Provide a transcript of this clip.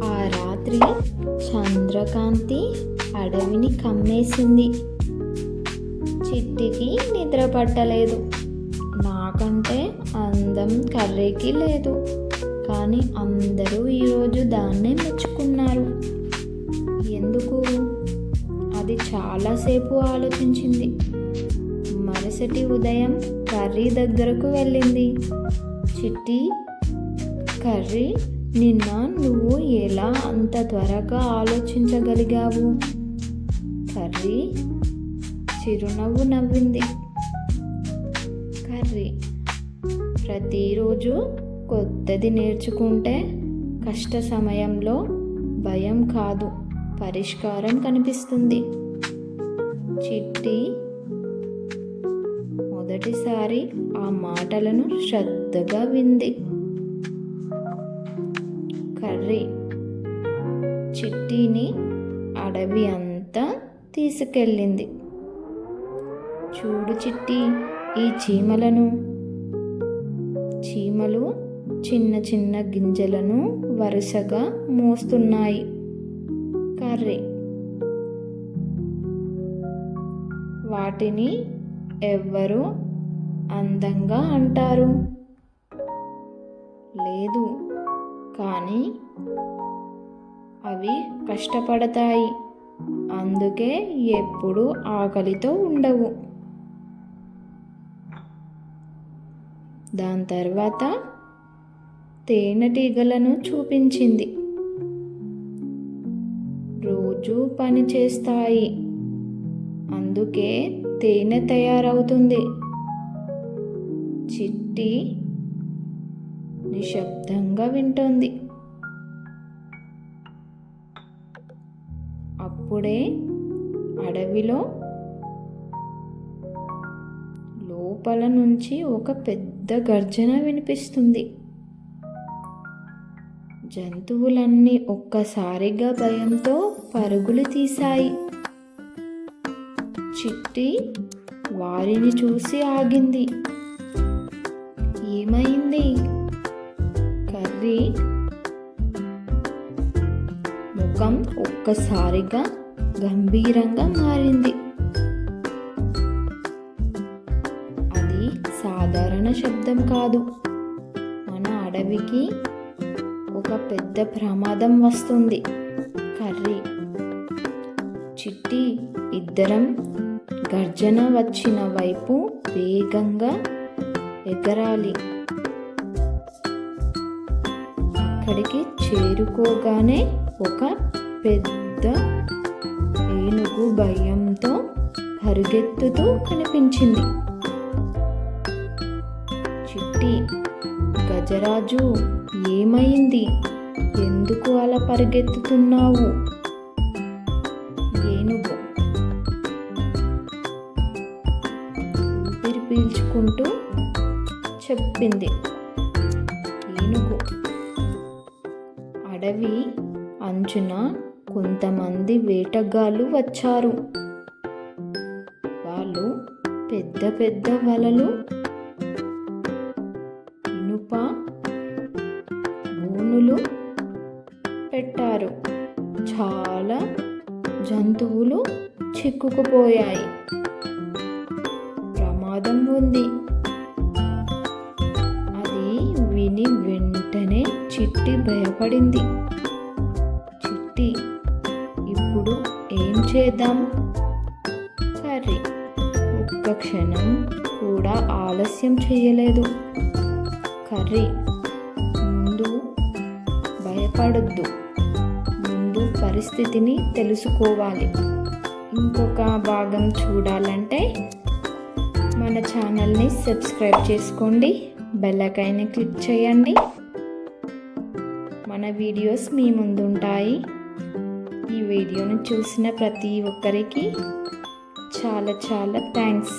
ఆ రాత్రి చంద్రకాంతి అడవిని కమ్మేసింది. చిట్టికి నిద్ర పట్టలేదు. నాకంటే అందం కర్రీకి లేదు, కానీ అందరూ ఈరోజు దాన్నే మెచ్చుకున్నారు. ఎందుకు? అది చాలాసేపు ఆలోచించింది. మరుసటి ఉదయం కర్రీ దగ్గరకు వెళ్ళింది. చిట్టి, కర్రీ, నిన్న నువ్వు ఎలా అంత త్వరగా ఆలోచించగలిగావు? కర్రీ చిరునవ్వు నవ్వింది. కర్రీ, ప్రతిరోజు కొత్తది నేర్చుకుంటే కష్ట సమయంలో భయం కాదు, పరిష్కారం కనిపిస్తుంది. చిట్టి మొదటిసారి ఆ మాటలను శ్రద్ధగా వింది. కర్రీ చిట్టిని అడవి అంతా తీసుకెళ్ళింది. చూడు చిట్టి, ఈ చీమలను. చీమలు చిన్న చిన్న గింజలను వరుసగా మోస్తున్నాయి. కర్రీ, వాటిని ఎవ్వరు అందంగా అంటారు? లేదు, కానీ అవి కష్టపడతాయి, అందుకే ఎప్పుడూ ఆకలితో ఉండవు. దాని తర్వాత తేనెటీగలను చూపించింది. రోజు పని చేస్తాయి, అందుకే తేనె తయారవుతుంది. చిట్టి నిశ్శబ్దంగా వింటోంది. అప్పుడే అడవిలో లోపల నుంచి ఒక పెద్ద గర్జన వినిపిస్తుంది. జంతువులన్నీ ఒక్కసారిగా భయంతో పరుగులు తీశాయి. చిట్టి వారిని చూసి ఆగింది. ఏమైంది? కర్రీ ముఖం ఒక్కసారిగా గంభీరంగా మారింది. అది సాధారణ శబ్దం కాదు. మన అడవికి ఒక పెద్ద ప్రమాదం వస్తుంది. కర్రీ, చిట్టి, ఇద్దరం గర్జన వచ్చిన వైపు వేగంగా ఎగరాలి. అక్కడికి చేరుకోగానే ఒక పెద్ద ఏనుగు భయంతో పరిగెత్తుతూ కనిపించింది. చిట్టి, గజరాజు, ఏమైంది? ఎందుకు అలా పరిగెత్తుతున్నావు? ఏనుగు ఊపిరి పీల్చుకుంటూ చెప్పింది. ఏనుగు, అడవి అంచున కొంతమంది వేటగాళ్ళు వచ్చారు. వాళ్ళు పెద్ద పెద్ద వలలు, ఇనుప బోనులు పెట్టారు. చాలా జంతువులు చిక్కుకుపోయాయి. ప్రమాదం ఉంది. అది విని వెంటనే చిట్టి భయపడింది. చిట్టి, ఇప్పుడు ఏం చేద్దాం? కర్రీ ఒక్క క్షణం కూడా ఆలస్యం చేయలేదు. కర్రీ, ముందు భయపడొద్దు, ముందు పరిస్థితిని తెలుసుకోవాలి. ఇంకొక భాగం చూడాలంటే మన ఛానల్ని సబ్స్క్రైబ్ చేసుకోండి, బెల్ ఐకాన్ని క్లిక్ చేయండి. మన వీడియోస్ మీ ముందు ఉంటాయి. ఈ వీడియోను చూసిన ప్రతి ఒక్కరికి చాలా చాలా థ్యాంక్స్.